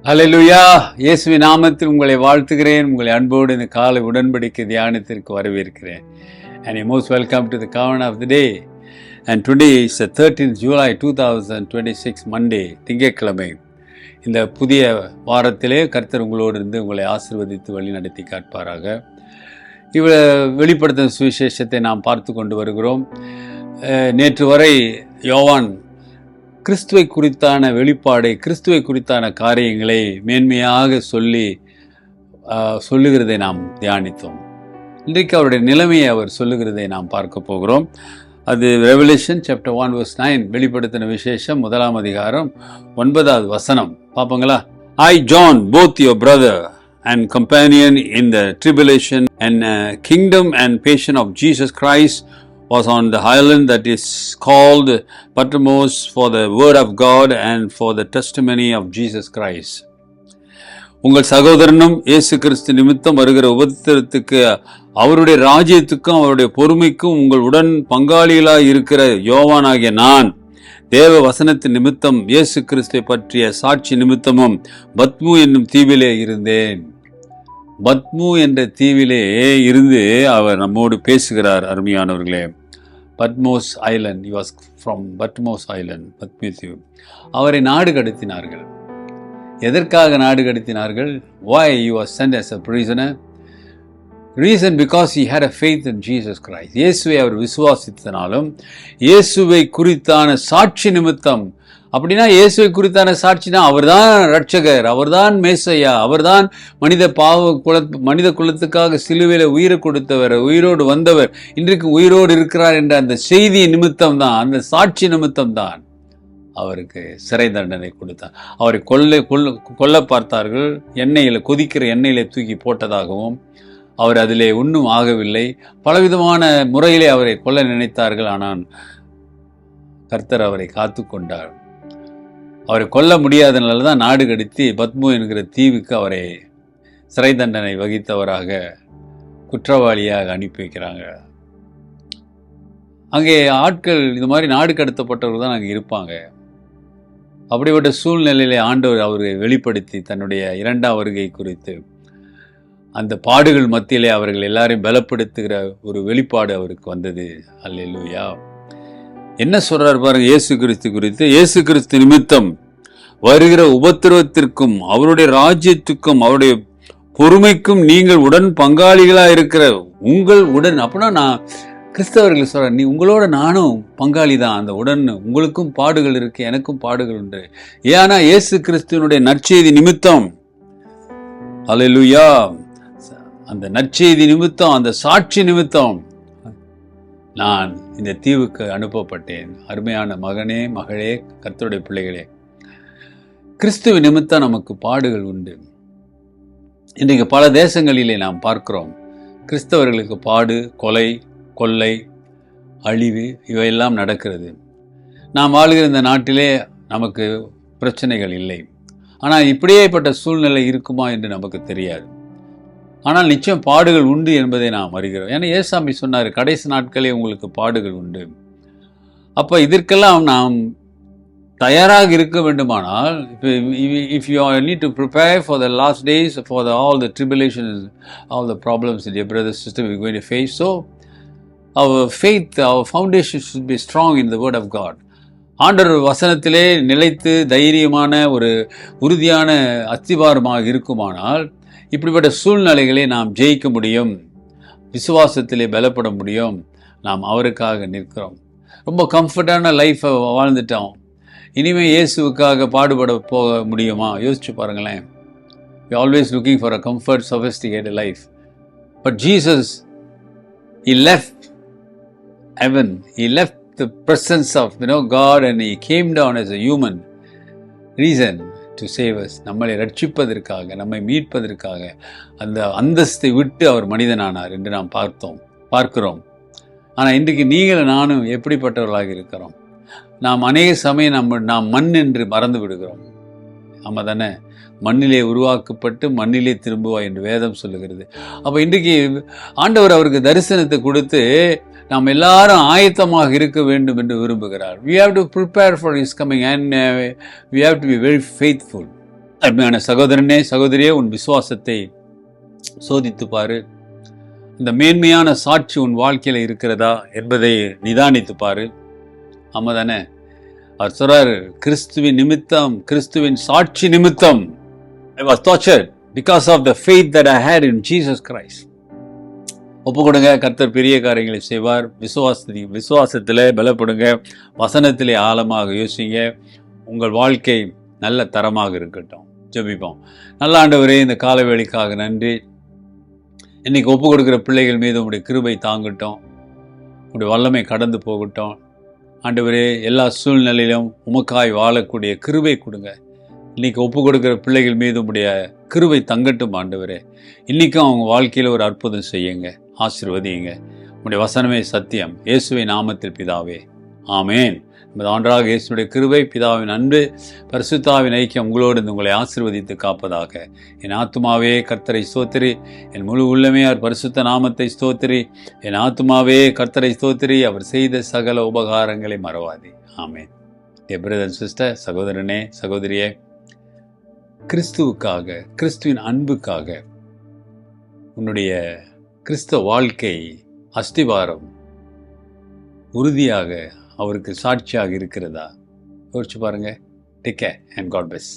ஹல்லேலூயா. இயேசுவின் நாமத்தில் உங்களை வாழ்த்துகிறேன். உங்களை அன்போடு இந்த காலை உடன்படிக்கை தியானத்திற்கு வரவேற்கிறேன். And you most welcome to the Covenant of the Day. And today is the 13th July 2026 Monday, திங்கட்கிழமை. இந்த புதிய வாரத்திலே கர்த்தர் உங்களோடு இருந்து உங்களை ஆசீர்வதித்து வழி நடத்தி காட்பாராக. வெளிப்படுத்தும் சுவிசேஷத்தை நாம் பார்த்து கொண்டு வருகிறோம். நேற்று வரை யோவான் கிறிஸ்துவை குறித்தான வெளிப்பாடை, கிறிஸ்துவை குறித்தான காரியங்களை மேன்மையாக சொல்லுகிறதை நாம் தியானித்தோம். இன்றைக்கு அவருடைய நிலைமையை அவர் சொல்லுகிறதை நாம் பார்க்க போகிறோம். அது ரெவலேஷன் சாப்டர் 1 verse 9, வெளிப்படுத்தின விசேஷம் 1ஆம் அதிகாரம் 9வது வசனம். பார்ப்போங்களா? I John, both your brother and companion in the tribulation and kingdom and passion of Jesus Christ, was on the island that is called Patmos for the word of God and for the testimony of Jesus Christ. உங்கள் சகோதரனும் இயேசு கிறிஸ்து நிமித்தம் வருகிற உபத்திரத்துக்கு, அவருடைய ராஜ்யத்துக்கும் அவருடைய பொறுமைக்கும் உங்கள் உடன் பங்காளிகளாய் இருக்கிற யோவானாகிய நான், தேவ வசனத்தின் நிமித்தம் இயேசு கிறிஸ்துவை பற்றிய சாட்சி நிமித்தமும் பத்மு என்னும் தீவிலே இருந்தேன். பத்மு என்ற தீவிலே இருந்து அவர் நம்மோடு பேசுகிறார். அருமையானவர்களே, Patmos island, he was from Patmos island, பத்மி தீவு. அவரை நாடு கடத்தினார்கள். எதற்காக நாடு கடத்தினார்கள்? Why he was sent as a prisoner? Reason, because he had a faith in Jesus Christ. இயேசுவை அவர் விசுவாசித்தனாலும் இயேசுவை குறித்தான சாட்சி நிமித்தம். அப்படின்னா இயேசுவை குறித்தான சாட்சினா அவர்தான் ரட்சகர், அவர்தான் மேசையா, அவர்தான் மனித குலத்துக்காக சிலுவையில உயிரை கொடுத்தவர், உயிரோடு வந்தவர், இன்றைக்கு உயிரோடு இருக்கிறார் என்ற அந்த செய்தி நிமித்தம் தான், அந்த சாட்சி நிமித்தம் தான் அவருக்கு சிறை தண்டனை கொடுத்தார். அவரை கொல்ல பார்த்தார்கள். கொதிக்கிற எண்ணெயில தூக்கி போட்டதாகவும், அவர் அதிலே ஒன்றும் ஆகவில்லை. பலவிதமான முறையிலே அவரை கொல்ல நினைத்தார்கள். ஆனால் கர்த்தர் அவரை காத்து கொண்டார். அவரை கொல்ல முடியாதனால தான் நாடு கடத்தி பத்மு என்கிற தீவுக்கு அவரை சிறை தண்டனை வகித்தவராக, குற்றவாளியாக அனுப்பி வைக்கிறாங்க. அங்கே ஆட்கள் இது மாதிரி நாடு கடத்தப்பட்டவர்கள் தான் அங்கே இருப்பாங்க. அப்படிப்பட்ட சூழ்நிலையிலே ஆண்டவர் அவரை வெளிப்படுத்தி தன்னுடைய 2ஆம் வருகை குறித்து அந்த பாடுகள் மத்தியிலே அவர்கள் எல்லாரையும் பலப்படுத்துகிற ஒரு வெளிப்பாடு அவருக்கு வந்தது. அல்லேலூயா. என்ன சொல்றாரு பாருங்க இயேசு கிறிஸ்து குறித்து. இயேசு கிறிஸ்து நிமித்தம் வருகிற உபத்திரவத்திற்கும் அவருடைய ராஜ்யத்துக்கும் அவருடைய பொறுமைக்கும் நீங்கள் உடன் பங்காளிகளா இருக்கிற உங்கள் உடன். அப்படின்னா நான் கிறிஸ்தவர்கள் சொல்றேன், நீ உங்களோட நானும் பங்காளி தான். அந்த உடன் உங்களுக்கும் பாடுகள் இருக்கு, எனக்கும் பாடுகள் உண்டு. ஏன்னா இயேசு கிறிஸ்துவனுடைய நற்செய்தி நிமித்தம், அல்லேலூயா, அந்த நற்செய்தி நிமித்தம், அந்த சாட்சி நிமித்தம் நான் இந்த தீவுக்கு அனுப்பப்பட்டேன். அருமையான மகனே, மகளே, கர்த்தருடைய பிள்ளைகளே, கிறிஸ்துவ நிமித்தம் நமக்கு பாடுகள் உண்டு. இன்றைக்கு பல தேசங்களிலே நாம் பார்க்கிறோம், கிறிஸ்தவர்களுக்கு பாடு, கொலை, கொள்ளை, அழிவு இவையெல்லாம் நடக்கிறது. நாம் வாழ்கிற இந்த நாட்டிலே நமக்கு பிரச்சனைகள் இல்லை. ஆனால் இப்படியேப்பட்ட சூழ்நிலை இருக்குமா என்று நமக்கு தெரியாது. ஆனால் நிச்சயம் பாடுகள் உண்டு என்பதை நாம் அறிகிறோம். ஏன்னா ஏசாமி சொன்னார், கடைசி நாட்களே உங்களுக்கு பாடுகள் உண்டு. அப்போ இதற்கெல்லாம் நாம் தயாராக இருக்க வேண்டுமானால், if you need to prepare for the last days, for all the tribulations, all the problems that your brother sister we're going to face, so our faith, our foundation should be strong in the word of God. ஆண்டவர் வசனத்திலே நிலைத்து தைரியமான ஒரு உறுதியான அஸ்திவாரமாக இருக்குமானால் இப்படிப்பட்ட சூழ்நிலைகளை நாம் ஜெயிக்க முடியும், விசுவாசத்திலே பலப்பட முடியும். நாம் அவருக்காக நிற்கிறோம். ரொம்ப கம்ஃபர்டான லைஃப்பை வாழ்ந்துட்டோம். இனிமேல் இயேசுவுக்காக பாடுபட போக முடியுமா? யோசிச்சு பாருங்களேன். We always looking for a comfort, sophisticated life. But Jesus, he left heaven, he left the presence of God, and he came down as a human reason to save us. நம்மளை ரட்சிப்பதற்காக, நம்மை மீட்பதற்காக அந்த அந்தஸ்தை விட்டு அவர் மனிதனானார் என்று நாம் பார்க்கிறோம். ஆனால் இன்றைக்கு நீங்களும் நானும் எப்படிப்பட்டவர்களாக இருக்கிறோம்? நாம் அநேக சமயம் நாம் மண் என்று மறந்து விடுகிறோம். ஆமாம் தானே? மண்ணிலே உருவாக்கப்பட்டு மண்ணிலே திரும்புவா என்று வேதம் சொல்லுகிறது. அப்போ இன்றைக்கு ஆண்டவர் அவருக்கு தரிசனத்தை கொடுத்து நாம் எல்லாரும் ஆயத்தமாக இருக்க வேண்டும் என்று விரும்புகிறார். We have to prepare for his coming and we have to be very faithful. அருமையான சகோதரனே, சகோதரியே, உன் விசுவாசத்தை சோதித்து பாரு. இந்த மேன்மையான சாட்சி உன் வாழ்க்கையில் இருக்கிறதா என்பதை நிதானித்து பாரு. ஆமா தானே? அவர் சொல்றாரு, கிறிஸ்துவின் நிமித்தம், கிறிஸ்துவின் சாட்சி நிமித்தம் I was tortured because of the faith that I had in Jesus Christ. ஒப்பு கொடுங்க, கர்த்தர் பெரிய காரியங்களை செய்வார். விசுவாசத்திலே பலப்படுங்க, வசனத்திலே ஆழமாக யோசிங்க. உங்கள் வாழ்க்கை நல்ல தரமாக இருக்கட்டும். ஜெபிப்போம். நல்ல ஆண்டவரே, இந்த காலவேளைக்காக நன்றி. இன்னைக்கு ஒப்பு கொடுக்குற பிள்ளைகள் மீது உங்களுடைய கிருபை தாங்கட்டும், உங்களுடைய வல்லமை கடந்து போகட்டும். ஆண்டவரே, எல்லா சூழ்நிலையிலும் உமக்காய் வாழக்கூடிய கிருபை கொடுங்க. இன்னைக்கு ஒப்பு கொடுக்குற பிள்ளைகள் மீது உங்களுடைய கிருபை தங்கட்டும். ஆண்டவரே, இன்னைக்கும் அவங்க வாழ்க்கையில் ஒரு அற்புதம் செய்யுங்க, ஆசீர்வதியுங்க. உங்களுடைய வசனமே சத்தியம். இயேசுவின் நாமத்தில் பிதாவே, ஆமேன். நமது ஆண்டவராக இயேசுடைய கிருபை, பிதாவின் அன்பு, பரிசுத்தாவின் ஐக்கியம் உங்களோடு உங்களை ஆசீர்வதித்து காப்பதாக. என் ஆத்துமாவே கர்த்தரை ஸ்தோத்திரி, என் முழு உள்ளமே அவர் பரிசுத்த நாமத்தை ஸ்தோத்திரி. என் ஆத்துமாவே கர்த்தரை ஸ்தோத்திரி, அவர் செய்த சகல உபகாரங்களை மறவாதே. ஆமேன். என் பிரதர் அண்ட் சிஸ்டர், சகோதரனே, சகோதரியே, கிறிஸ்துவுக்காக, கிறிஸ்துவின் அன்புக்காக உன்னுடைய கிறிஸ்தவ வாழ்க்கை அஸ்திவாரம் உறுதியாக அவருக்கு சாட்சியாக இருக்கிறதா? யோசிச்சு பாருங்க. Take care and God bless.